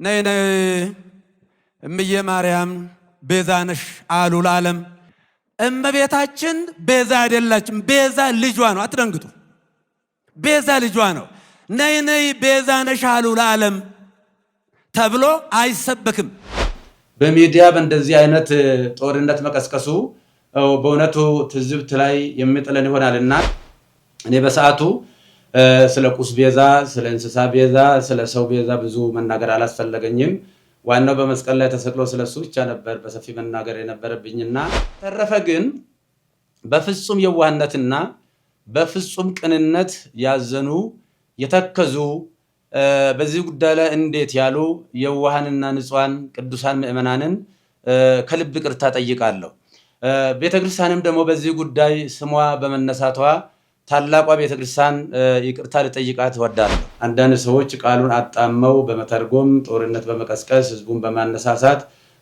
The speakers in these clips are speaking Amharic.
ነይ ነይ እምዬ ማርያም ቤዛ ነሽ አሉ ለዓለም። እመቤታችን ቤዛ አይደላችም። ቤዛ ልጇ ነው። አትደንግጡ። ቤዛ ልጇ ነው። ነይ ነይ ቤዛ ነሽ አሉ ለዓለም ተብሎ አይሰበክም። በሚዲያ በእንደዚህ አይነት ጦርነት መቀስቀሱ በእውነቱ ትዝብት ላይ የሚጥለን ይሆናልና እኔ በሰዓቱ ስለ ቁስ ቤዛ፣ ስለ እንስሳ ቤዛ፣ ስለ ሰው ቤዛ ብዙ መናገር አላስፈለገኝም። ዋናው በመስቀል ላይ ተሰቅሎ ስለሱ ብቻ ነበር በሰፊ መናገር የነበረብኝና ተረፈ ግን በፍጹም የዋህነትና በፍጹም ቅንነት ያዘኑ የተከዙ በዚህ ጉዳይ ላይ እንዴት ያሉ የዋሃንና ንጹሃን ቅዱሳን ምእመናንን ከልብ ይቅርታ ጠይቃለሁ። ቤተክርስቲያንም ደግሞ በዚህ ጉዳይ ስሟ በመነሳቷ ታላቋ ቤተክርስቲያን ይቅርታ ልጠይቃት እወዳለሁ። አንዳንድ ሰዎች ቃሉን አጣመው በመተርጎም ጦርነት በመቀስቀስ ህዝቡን በማነሳሳት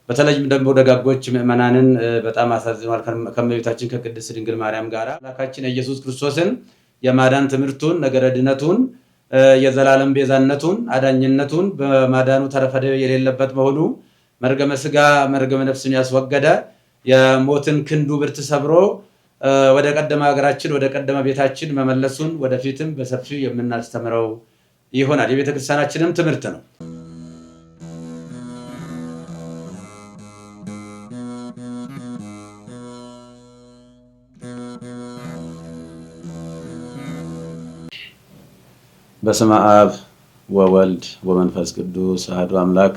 በተለይም ደግሞ ደጋጎች ምእመናንን በጣም አሳዝኗል። ከእመቤታችን ከቅድስት ድንግል ማርያም ጋር አምላካችን ኢየሱስ ክርስቶስን የማዳን ትምህርቱን ነገረ ድነቱን የዘላለም ቤዛነቱን አዳኝነቱን በማዳኑ ተረፈደ የሌለበት መሆኑ መርገመ ስጋ መርገመ ነፍስን ያስወገደ የሞትን ክንዱ ብርት ሰብሮ ወደ ቀደመ ሀገራችን ወደ ቀደመ ቤታችን መመለሱን ወደፊትም በሰፊው የምናስተምረው ይሆናል። የቤተ ክርስቲያናችንም ትምህርት ነው። በስመ አብ ወወልድ ወመንፈስ ቅዱስ አሐዱ አምላክ።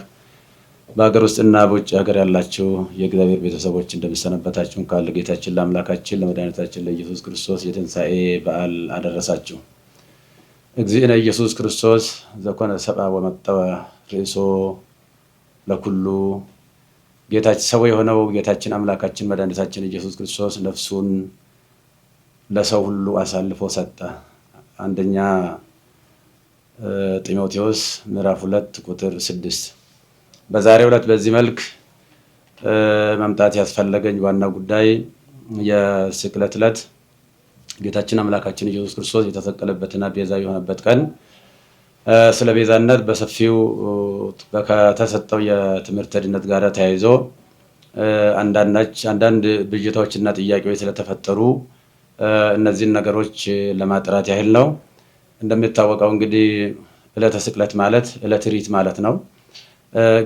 በሀገር ውስጥና በውጭ ሀገር ያላችሁ የእግዚአብሔር ቤተሰቦች እንደምሰነበታችሁ ካለ ጌታችን ለአምላካችን ለመድኃኒታችን ለኢየሱስ ክርስቶስ የትንሣኤ በዓል አደረሳችሁ። እግዚእነ ኢየሱስ ክርስቶስ ዘኮነ ሰብአ ወመጠወ ርእሶ ለኩሉ። ጌታችን ሰው የሆነው ጌታችን አምላካችን መድኃኒታችን ኢየሱስ ክርስቶስ ነፍሱን ለሰው ሁሉ አሳልፎ ሰጠ። አንደኛ ጢሞቴዎስ ምዕራፍ 2 ቁጥር 6። በዛሬው ዕለት በዚህ መልክ መምጣት ያስፈለገኝ ዋና ጉዳይ የስቅለት ዕለት ጌታችን አምላካችን ኢየሱስ ክርስቶስ የተሰቀለበትና ቤዛ የሆነበት ቀን ስለ ቤዛነት በሰፊው ከተሰጠው የትምህርት ድነት ጋር ተያይዞ አንዳንድ ብዥታዎችና ጥያቄዎች ስለተፈጠሩ እነዚህን ነገሮች ለማጥራት ያህል ነው። እንደሚታወቀው እንግዲህ ዕለተ ስቅለት ማለት ዕለተ ሪት ማለት ነው።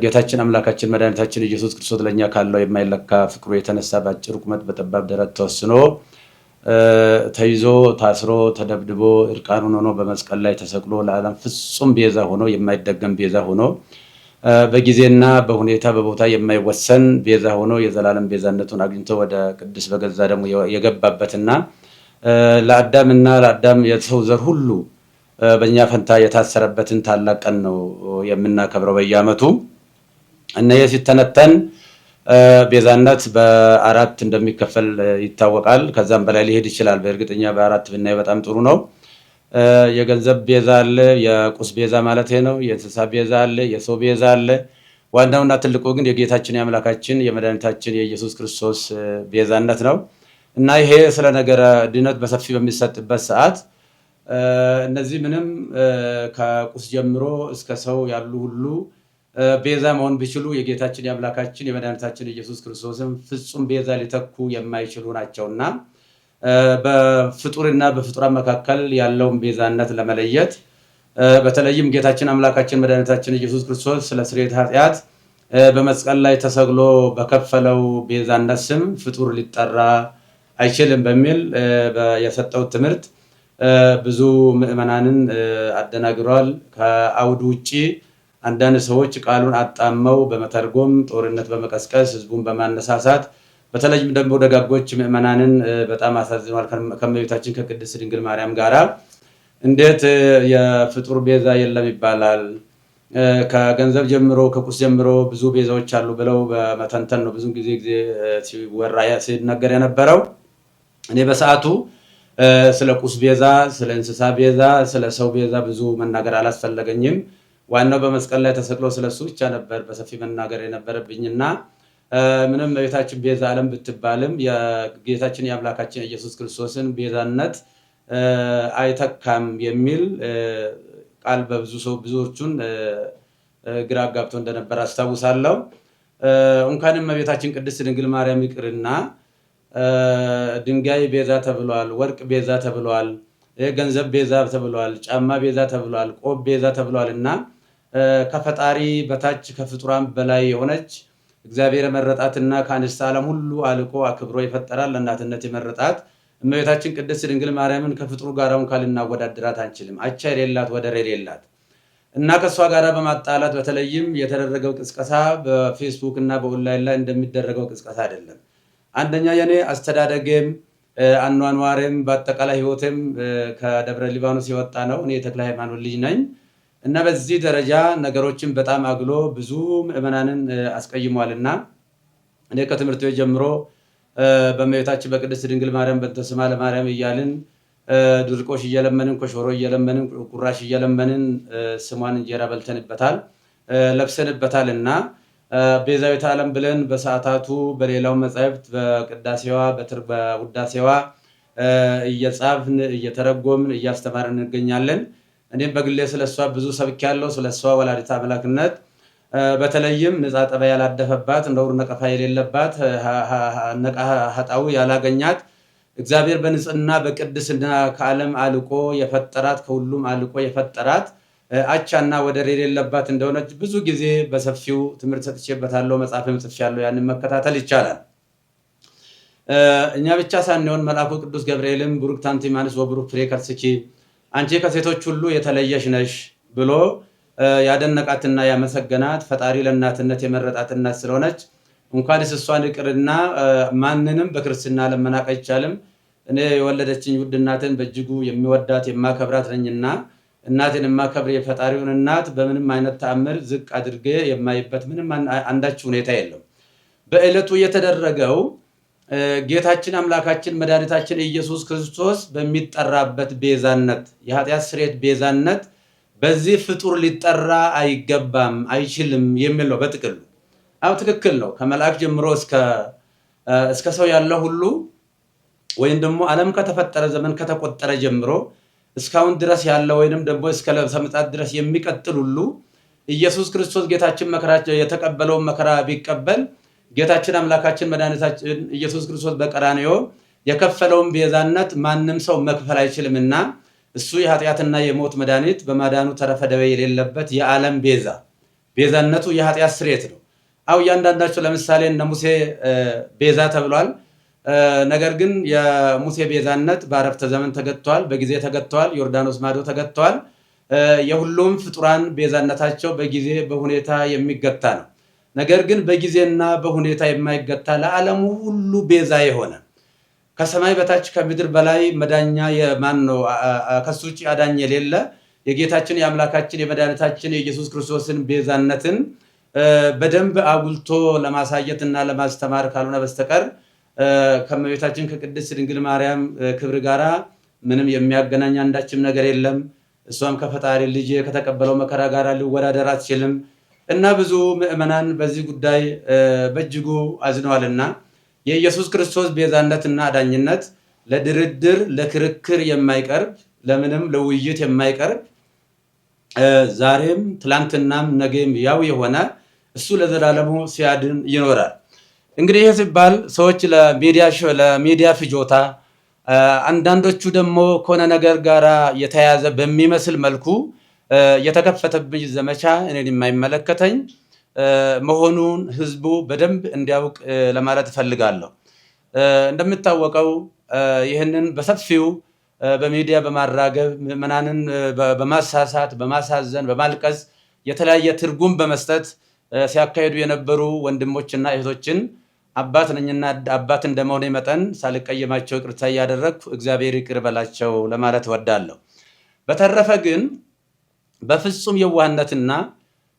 ጌታችን አምላካችን መድኃኒታችን ኢየሱስ ክርስቶስ ለኛ ካለው የማይለካ ፍቅሩ የተነሳ በአጭር ቁመት በጠባብ ደረት ተወስኖ ተይዞ ታስሮ ተደብድቦ እርቃኑን ሆኖ በመስቀል ላይ ተሰቅሎ ለዓለም ፍጹም ቤዛ ሆኖ የማይደገም ቤዛ ሆኖ በጊዜና በሁኔታ በቦታ የማይወሰን ቤዛ ሆኖ የዘላለም ቤዛነቱን አግኝቶ ወደ ቅድስ በገዛ ደግሞ የገባበትና ለአዳም የሰው ዘር ሁሉ በእኛ ፈንታ የታሰረበትን ታላቅ ቀን ነው የምናከብረው በየዓመቱ። እነዚህ ሲተነተን ቤዛነት በአራት እንደሚከፈል ይታወቃል። ከዛም በላይ ሊሄድ ይችላል። በእርግጠኛ በአራት ብናይ በጣም ጥሩ ነው። የገንዘብ ቤዛ አለ፣ የቁስ ቤዛ ማለት ነው። የእንስሳ ቤዛ አለ፣ የሰው ቤዛ አለ። ዋናውና ትልቁ ግን የጌታችን የአምላካችን የመድኃኒታችን የኢየሱስ ክርስቶስ ቤዛነት ነው እና ይሄ ስለ ነገረ ድነት በሰፊ በሚሰጥበት ሰዓት እነዚህ ምንም ከቁስ ጀምሮ እስከ ሰው ያሉ ሁሉ ቤዛ መሆን ቢችሉ የጌታችን የአምላካችን የመድኃኒታችን ኢየሱስ ክርስቶስን ፍጹም ቤዛ ሊተኩ የማይችሉ ናቸውና በፍጡርና በፍጡራን መካከል ያለውን ቤዛነት ለመለየት በተለይም ጌታችን አምላካችን መድኃኒታችን ኢየሱስ ክርስቶስ ስለ ስርየት ኃጢአት በመስቀል ላይ ተሰቅሎ በከፈለው ቤዛነት ስም ፍጡር ሊጠራ አይችልም በሚል የሰጠው ትምህርት ብዙ ምእመናንን አደናግሯል። ከአውዱ ውጪ አንዳንድ ሰዎች ቃሉን አጣመው በመተርጎም ጦርነት በመቀስቀስ ህዝቡን በማነሳሳት በተለይም ደግሞ ደጋጎች ምእመናንን በጣም አሳዝኗል። ከእመቤታችን ከቅድስት ድንግል ማርያም ጋር እንዴት የፍጡር ቤዛ የለም ይባላል? ከገንዘብ ጀምሮ ከቁስ ጀምሮ ብዙ ቤዛዎች አሉ ብለው በመተንተን ነው ብዙ ጊዜ ሲወራ ሲነገር የነበረው። እኔ በሰዓቱ ስለ ቁስ ቤዛ፣ ስለ እንስሳ ቤዛ፣ ስለ ሰው ቤዛ ብዙ መናገር አላስፈለገኝም። ዋናው በመስቀል ላይ ተሰቅሎ ስለሱ ብቻ ነበር በሰፊ መናገር የነበረብኝና ምንም ቤታችን ቤዛ ዓለም ብትባልም የጌታችን የአምላካችን ኢየሱስ ክርስቶስን ቤዛነት አይተካም የሚል ቃል በብዙዎቹን ግራ አጋብቶ እንደነበር አስታውሳለሁ። እንኳንም እመቤታችን ቅድስት ድንግል ማርያም ይቅርና ድንጋይ ቤዛ ተብሏል፣ ወርቅ ቤዛ ተብሏል፣ ገንዘብ ቤዛ ተብሏል፣ ጫማ ቤዛ ተብሏል፣ ቆብ ቤዛ ተብሏል እና ከፈጣሪ በታች ከፍጡራን በላይ የሆነች እግዚአብሔር መረጣትና ከአንስተ ዓለም ሁሉ አልቆ አክብሮ ይፈጠራል ለእናትነት የመረጣት እመቤታችን ቅድስት ድንግል ማርያምን ከፍጡሩ ጋር እንኳን ልናወዳድራት አንችልም። አቻ የሌላት ወደር የሌላት እና ከሷ ጋር በማጣላት በተለይም የተደረገው ቅስቀሳ በፌስቡክ እና በኦንላይን ላይ እንደሚደረገው ቅስቀሳ አይደለም። አንደኛ የኔ አስተዳደጌም አኗኗሬም በአጠቃላይ ህይወቴም ከደብረ ሊባኖስ የወጣ ነው። እኔ የተክለ ሃይማኖት ልጅ ነኝ እና በዚህ ደረጃ ነገሮችን በጣም አግሎ ብዙ ምዕመናንን አስቀይሟልና እኔ ከትምህርት ቤት ጀምሮ በእመቤታችን በቅድስት ድንግል ማርያም በእንተ ስማ ለማርያም እያልን ድርቆሽ እየለመንን ኮሾሮ እየለመንን ቁራሽ እየለመንን ስሟን እንጀራ በልተንበታል ለብሰንበታል እና ቤዛዊተ ዓለም ብለን በሰዓታቱ በሌላው መጻሕፍት በቅዳሴዋ በውዳሴዋ እየጻፍን እየተረጎምን እያስተማርን እንገኛለን። እኔም በግሌ ስለሷ ብዙ ሰብኬያለሁ። ስለሷ ወላዲተ አምላክነት በተለይም ንጻ ጠባይ ያላደፈባት ነውር ነቀፋ የሌለባት ነቃ ኃጣው ያላገኛት እግዚአብሔር በንጽህና በቅድስና ከዓለም አልቆ የፈጠራት ከሁሉም አልቆ የፈጠራት አቻና ወደር የሌለባት እንደሆነች ብዙ ጊዜ በሰፊው ትምህርት ሰጥቼበታለሁ። መጽሐፍም ጽፌያለሁ። ያንን መከታተል ይቻላል። እኛ ብቻ ሳንሆን መልአኩ ቅዱስ ገብርኤልም ቡሩክት አንቲ እማንስት ወቡሩክ ፍሬ ከርሥኪ አንቺ ከሴቶች ሁሉ የተለየሽ ነሽ ብሎ ያደነቃትና ያመሰገናት ፈጣሪ ለእናትነት የመረጣት እናት ስለሆነች እንኳንስ እሷን ይቅርና ማንንም በክርስትና ለመናቅ አይቻልም። እኔ የወለደችኝ ውድ እናትን በእጅጉ የሚወዳት የማከብራት ነኝና እናቴን የማከብር የፈጣሪውን እናት በምንም አይነት ተአምር ዝቅ አድርጌ የማይበት ምንም አንዳች ሁኔታ የለም። በዕለቱ የተደረገው ጌታችን አምላካችን መድኃኒታችን ኢየሱስ ክርስቶስ በሚጠራበት ቤዛነት የኃጢአት ስርየት ቤዛነት በዚህ ፍጡር ሊጠራ አይገባም አይችልም የሚል ነው በጥቅሉ። አው ትክክል ነው። ከመልአክ ጀምሮ እስከ ሰው ያለው ሁሉ ወይም ደግሞ ዓለም ከተፈጠረ ዘመን ከተቆጠረ ጀምሮ እስካሁን ድረስ ያለው ወይንም ደግሞ እስከ ለብሰ ምጽአት ድረስ የሚቀጥል ሁሉ ኢየሱስ ክርስቶስ ጌታችን መከራ የተቀበለውን መከራ ቢቀበል ጌታችን አምላካችን መድኃኒታችን ኢየሱስ ክርስቶስ በቀራንዮ የከፈለውን ቤዛነት ማንም ሰው መክፈል አይችልምና እሱ የኃጢአትና የሞት መድኃኒት በማዳኑ ተረፈ ደዌ የሌለበት የዓለም ቤዛነቱ የኃጢአት ስርየት ነው። አው እያንዳንዳቸው ለምሳሌ እነ ሙሴ ቤዛ ተብሏል። ነገር ግን የሙሴ ቤዛነት በአረፍተ ዘመን ተገጥቷል፣ በጊዜ ተገጥቷል፣ ዮርዳኖስ ማዶ ተገጥቷል። የሁሉም ፍጡራን ቤዛነታቸው በጊዜ በሁኔታ የሚገታ ነው። ነገር ግን በጊዜና በሁኔታ የማይገታ ለዓለሙ ሁሉ ቤዛ የሆነ ከሰማይ በታች ከምድር በላይ መዳኛ የማን ነው? ከሱ ውጭ አዳኝ የሌለ የጌታችን የአምላካችን የመድኃኒታችን የኢየሱስ ክርስቶስን ቤዛነትን በደንብ አጉልቶ ለማሳየት እና ለማስተማር ካልሆነ በስተቀር ከእመቤታችን ከቅድስት ድንግል ማርያም ክብር ጋራ ምንም የሚያገናኝ አንዳችም ነገር የለም። እሷም ከፈጣሪ ልጅ ከተቀበለው መከራ ጋር ሊወዳደር አትችልም እና ብዙ ምዕመናን በዚህ ጉዳይ በእጅጉ አዝነዋልና የኢየሱስ ክርስቶስ ቤዛነትና አዳኝነት ለድርድር ለክርክር የማይቀርብ ለምንም ለውይይት የማይቀርብ ዛሬም ትላንትናም ነገም ያው የሆነ እሱ ለዘላለሙ ሲያድን ይኖራል። እንግዲህ ይህ ሲባል ሰዎች ለሚዲያ ፍጆታ አንዳንዶቹ ደግሞ ከሆነ ነገር ጋር የተያያዘ በሚመስል መልኩ የተከፈተብኝ ዘመቻ እኔን የማይመለከተኝ መሆኑን ህዝቡ በደንብ እንዲያውቅ ለማለት እፈልጋለሁ። እንደሚታወቀው ይህንን በሰፊው በሚዲያ በማራገብ ምዕመናንን በማሳሳት በማሳዘን በማልቀስ የተለያየ ትርጉም በመስጠት ሲያካሂዱ የነበሩ ወንድሞችና እህቶችን አባት ነኝና አባት እንደመሆኔ መጠን ሳልቀየማቸው ይቅርታ እያደረግኩ እግዚአብሔር ይቅር በላቸው ለማለት እወዳለሁ። በተረፈ ግን በፍጹም የዋህነትና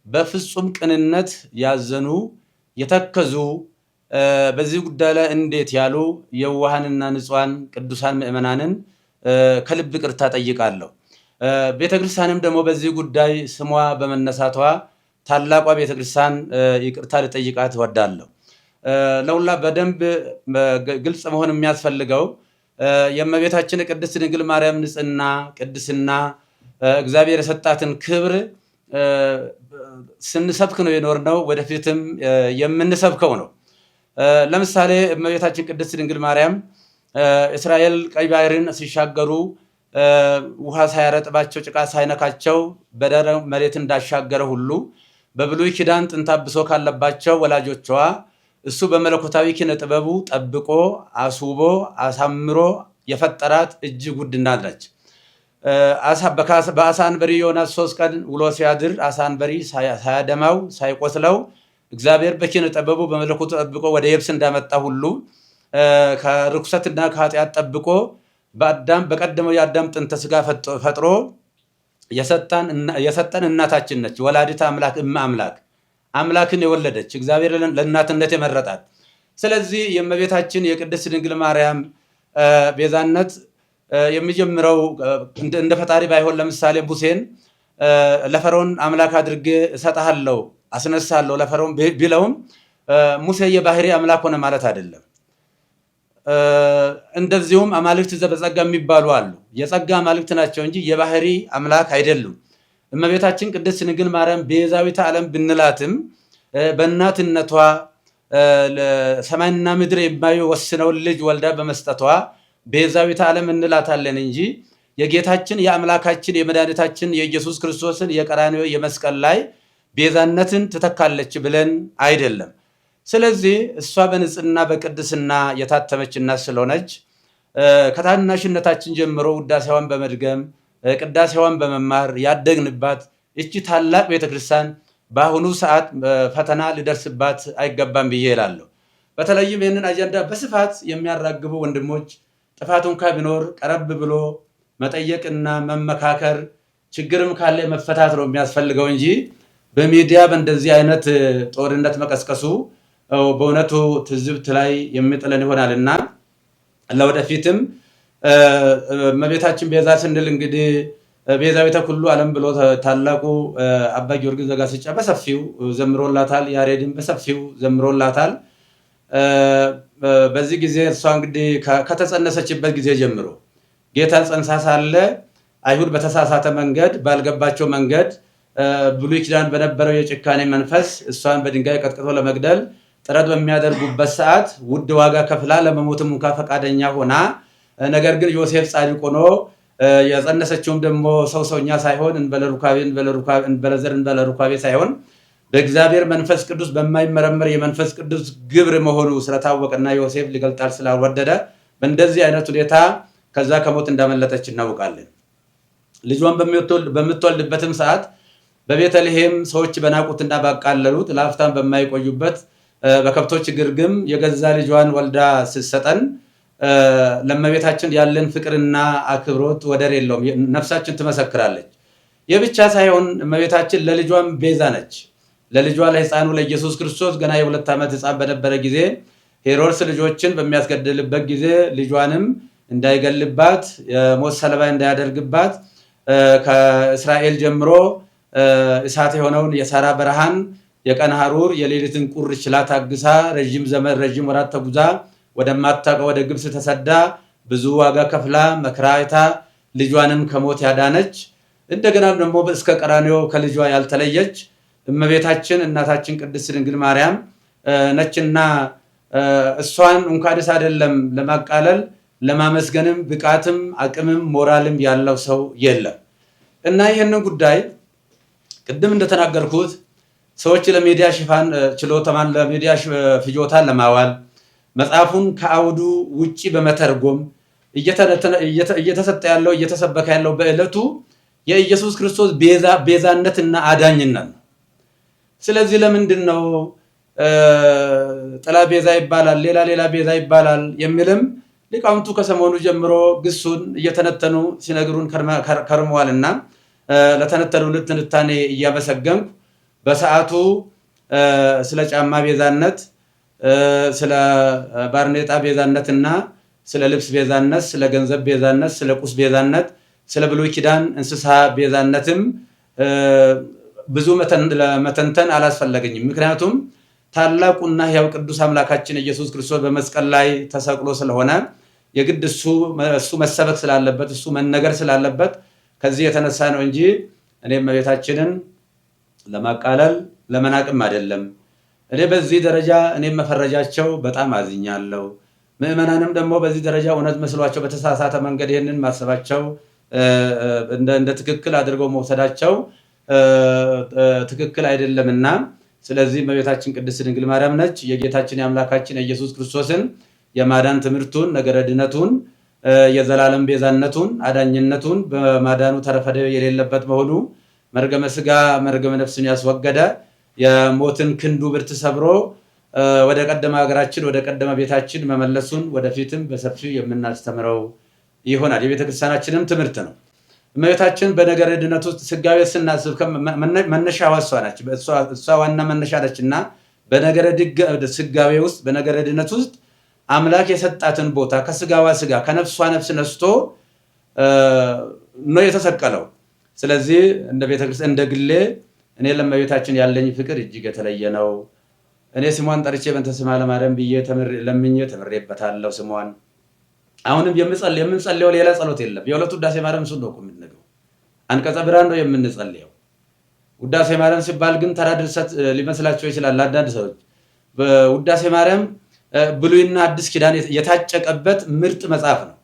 በፍጹም ቅንነት ያዘኑ የተከዙ በዚህ ጉዳይ ላይ እንዴት ያሉ የዋሃንና ንጹሃን ቅዱሳን ምዕመናንን ከልብ ይቅርታ ጠይቃለሁ። ቤተክርስቲያንም ደግሞ በዚህ ጉዳይ ስሟ በመነሳቷ ታላቋ ቤተክርስቲያን ይቅርታ ልጠይቃት እወዳለሁ። ለሁላ በደንብ ግልጽ መሆን የሚያስፈልገው የእመቤታችን ቅድስት ድንግል ማርያም ንጽህና ቅድስና እግዚአብሔር የሰጣትን ክብር ስንሰብክ ነው የኖርነው፣ ወደፊትም የምንሰብከው ነው። ለምሳሌ እመቤታችን ቅድስት ድንግል ማርያም እስራኤል ቀይ ባህርን ሲሻገሩ ውሃ ሳያረጥባቸው ጭቃ ሳይነካቸው በደረቅ መሬት እንዳሻገረ ሁሉ በብሉይ ኪዳን ጥንተ አብሶ ካለባቸው ወላጆቿ እሱ በመለኮታዊ ኪነ ጥበቡ ጠብቆ አስውቦ አሳምሮ የፈጠራት እጅግ ውድ እናት ነች። በአሳ አንበሪ ዮናስ 3 ቀን ውሎ ሲያድር አሳ አንበሪ ሳያደማው ሳይቆስለው እግዚአብሔር በኪነ ጥበቡ በመለኮቱ ጠብቆ ወደ የብስ እንዳመጣ ሁሉ ከርኩሰትና ከኃጢአት ጠብቆ በቀደመው የአዳም ጥንተ ስጋ ፈጥሮ የሰጠን እናታችን ነች። ወላዲተ አምላክ አምላክን የወለደች እግዚአብሔር ለእናትነት የመረጣት። ስለዚህ የእመቤታችን የቅድስት ድንግል ማርያም ቤዛነት የሚጀምረው እንደ ፈጣሪ ባይሆን ለምሳሌ ሙሴን ለፈርዖን አምላክ አድርጌ እሰጥሃለሁ አስነሳለሁ ለፈርዖን ቢለውም ሙሴ የባህሪ አምላክ ሆነ ማለት አይደለም። እንደዚሁም አማልክት ዘበጸጋ የሚባሉ አሉ። የጸጋ አማልክት ናቸው እንጂ የባህሪ አምላክ አይደሉም። እመቤታችን ቅድስት ድንግል ማርያም ቤዛዊተ ዓለም ብንላትም በእናትነቷ ሰማይና ምድር የማይወስነውን ልጅ ወልዳ በመስጠቷ ቤዛዊተ ዓለም እንላታለን እንጂ የጌታችን የአምላካችን የመድኃኒታችን የኢየሱስ ክርስቶስን የቀራንዮ የመስቀል ላይ ቤዛነትን ትተካለች ብለን አይደለም። ስለዚህ እሷ በንጽህና በቅድስና የታተመች እናት ስለሆነች ከታናሽነታችን ጀምሮ ውዳሴዋን በመድገም ቅዳሴዋን በመማር ያደግንባት እቺ ታላቅ ቤተክርስቲያን በአሁኑ ሰዓት ፈተና ሊደርስባት አይገባም ብዬ እላለሁ። በተለይም ይህንን አጀንዳ በስፋት የሚያራግቡ ወንድሞች ጥፋት እንኳ ቢኖር ቀረብ ብሎ መጠየቅና መመካከር፣ ችግርም ካለ መፈታት ነው የሚያስፈልገው እንጂ በሚዲያ በእንደዚህ አይነት ጦርነት መቀስቀሱ በእውነቱ ትዝብት ላይ የሚጥለን ይሆናልና ለወደፊትም እመቤታችን ቤዛ ስንል እንግዲህ ቤዛዊተ ኩሉ ዓለም ብሎ ታላቁ አባ ጊዮርጊስ ዘጋስጫ በሰፊው ዘምሮላታል። ያሬድን በሰፊው ዘምሮላታል። በዚህ ጊዜ እርሷ እንግዲህ ከተጸነሰችበት ጊዜ ጀምሮ ጌታን ጸንሳ ሳለ አይሁድ በተሳሳተ መንገድ ባልገባቸው መንገድ ብሉይ ኪዳን በነበረው የጭካኔ መንፈስ እሷን በድንጋይ ቀጥቅጦ ለመግደል ጥረት በሚያደርጉበት ሰዓት ውድ ዋጋ ከፍላ ለመሞትም እንኳ ፈቃደኛ ሆና ነገር ግን ዮሴፍ ጻድቅ ሆኖ የጸነሰችውም ደግሞ ሰውኛ ሳይሆን እንበለዘር እንበለሩካቤ ሳይሆን በእግዚአብሔር መንፈስ ቅዱስ በማይመረመር የመንፈስ ቅዱስ ግብር መሆኑ ስለታወቀና ዮሴፍ ሊገልጣል ስላልወደደ በእንደዚህ አይነት ሁኔታ ከዛ ከሞት እንዳመለጠች እናውቃለን። ልጇን በምትወልድበትም ሰዓት በቤተልሔም ሰዎች በናቁትና ባቃለሉት ለአፍታም በማይቆዩበት በከብቶች ግርግም የገዛ ልጇን ወልዳ ስትሰጠን ለእመቤታችን ያለን ፍቅርና አክብሮት ወደር የለውም። ነፍሳችን ትመሰክራለች። ይህ ብቻ ሳይሆን እመቤታችን ለልጇም ቤዛ ነች። ለልጇ ለሕፃኑ ለኢየሱስ ክርስቶስ ገና የ2 ዓመት ሕፃን በነበረ ጊዜ ሄሮድስ ልጆችን በሚያስገድልበት ጊዜ ልጇንም እንዳይገልባት የሞት ሰለባ እንዳያደርግባት ከእስራኤል ጀምሮ እሳት የሆነውን የሳራ በረሃን የቀን ሐሩር የሌሊትን ቁር ችላ ታግሳ ረዥም ወራት ተጉዛ ወደማታውቀው ወደ ግብፅ ተሰዳ ብዙ ዋጋ ከፍላ መከራ አይታ ልጇንም ከሞት ያዳነች እንደገና ደግሞ እስከ ቀራንዮ ከልጇ ያልተለየች እመቤታችን እናታችን ቅድስት ድንግል ማርያም ነችና እሷን እንኳንስ አይደለም ለማቃለል ለማመስገንም ብቃትም አቅምም ሞራልም ያለው ሰው የለም። እና ይህንን ጉዳይ ቅድም እንደተናገርኩት ሰዎች ለሚዲያ ሽፋን ችሎታን ለሚዲያ ፍጆታ ለማዋል መጽሐፉን ከአውዱ ውጪ በመተርጎም እየተሰጠ ያለው እየተሰበከ ያለው በዕለቱ የኢየሱስ ክርስቶስ ቤዛነትና አዳኝነት ነው። ስለዚህ ለምንድን ነው ጥላ ቤዛ ይባላል፣ ሌላ ቤዛ ይባላል የሚልም ሊቃውንቱ ከሰሞኑ ጀምሮ ግሱን እየተነተኑ ሲነግሩን ከርመዋልና ለተነተኑልን ትንታኔ እያመሰገንኩ በሰዓቱ ስለ ጫማ ቤዛነት፣ ስለ ባርኔጣ ቤዛነትና ስለ ልብስ ቤዛነት፣ ስለ ገንዘብ ቤዛነት፣ ስለ ቁስ ቤዛነት፣ ስለ ብሉይ ኪዳን እንስሳ ቤዛነትም ብዙ መተንተን አላስፈለገኝም። ምክንያቱም ታላቁና ሕያው ቅዱስ አምላካችን ኢየሱስ ክርስቶስ በመስቀል ላይ ተሰቅሎ ስለሆነ የግድ እሱ መሰበክ ስላለበት እሱ መነገር ስላለበት ከዚህ የተነሳ ነው እንጂ እኔም እመቤታችንን ለማቃለል ለመናቅም አይደለም። እኔ በዚህ ደረጃ እኔም መፈረጃቸው በጣም አዝኛለሁ። ምዕመናንም ደግሞ በዚህ ደረጃ እውነት መስሏቸው በተሳሳተ መንገድ ይህንን ማሰባቸው እንደ ትክክል አድርገው መውሰዳቸው ትክክል አይደለምና ስለዚህ እመቤታችን ቅድስት ድንግል ማርያም ነች የጌታችን የአምላካችን የኢየሱስ ክርስቶስን የማዳን ትምህርቱን ነገረ ድነቱን የዘላለም ቤዛነቱን አዳኝነቱን በማዳኑ ተረፈደ የሌለበት መሆኑ መርገመ ሥጋ መርገመ ነፍስን ያስወገደ የሞትን ክንዱ ብርት ሰብሮ ወደ ቀደመ ሀገራችን ወደ ቀደመ ቤታችን መመለሱን ወደፊትም በሰፊው የምናስተምረው ይሆናል። የቤተ ክርስቲያናችንም ትምህርት ነው። እመቤታችን በነገረ ድነት ውስጥ ስጋዌ ስናስብ መነሻዋ እሷ ነች። እሷ ዋና መነሻ ነችና በነገረ ስጋዌ ውስጥ በነገረ ድነት ውስጥ አምላክ የሰጣትን ቦታ ከስጋዋ ስጋ ከነፍሷ ነፍስ ነስቶ ነው የተሰቀለው። ስለዚህ እንደ ቤተክርስቲያን እንደ ግሌ እኔ ለእመቤታችን ያለኝ ፍቅር እጅግ የተለየ ነው። እኔ ስሟን ጠርቼ በእንተ ስማ ለማርያም ብዬ ለምኜ ተምሬበታለሁ ስሟን። አሁንም የምንጸልየው ሌላ ጸሎት የለም። የሁለቱ ውዳሴ ማርያም እሱን ነው የምንነግረው። አንቀጸ ብርሃን ነው የምንጸልየው። ውዳሴ ማርያም ሲባል ግን ተራ ድርሰት ሊመስላቸው ይችላል አንዳንድ ሰዎች። በውዳሴ ማርያም ብሉይና አዲስ ኪዳን የታጨቀበት ምርጥ መጽሐፍ ነው።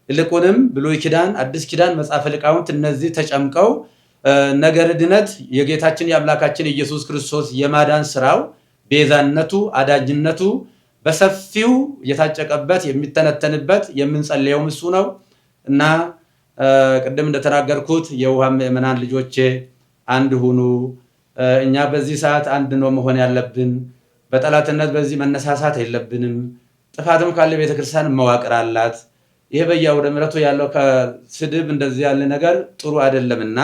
ይልቁንም ብሉይ ኪዳን፣ አዲስ ኪዳን፣ መጽሐፈ ሊቃውንት እነዚህ ተጨምቀው ነገረ ድነት የጌታችን የአምላካችን ኢየሱስ ክርስቶስ የማዳን ስራው ቤዛነቱ አዳጅነቱ በሰፊው የታጨቀበት የሚተነተንበት የምንጸልየውም እሱ ነው እና ቅድም እንደተናገርኩት የውሃ ምዕመናን ልጆቼ አንድ ሁኑ። እኛ በዚህ ሰዓት አንድ ነው መሆን ያለብን። በጠላትነት በዚህ መነሳሳት የለብንም። ጥፋትም ካለ ቤተክርስቲያን መዋቅር አላት። ይሄ በየአውደ ምሕረቱ ያለው ከስድብ እንደዚህ ያለ ነገር ጥሩ አይደለምና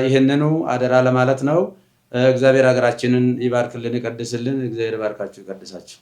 ይህንኑ አደራ ለማለት ነው። እግዚአብሔር ሀገራችንን ይባርክልን፣ ይቀድስልን። እግዚአብሔር ባርካችሁ ይቀድሳችሁ።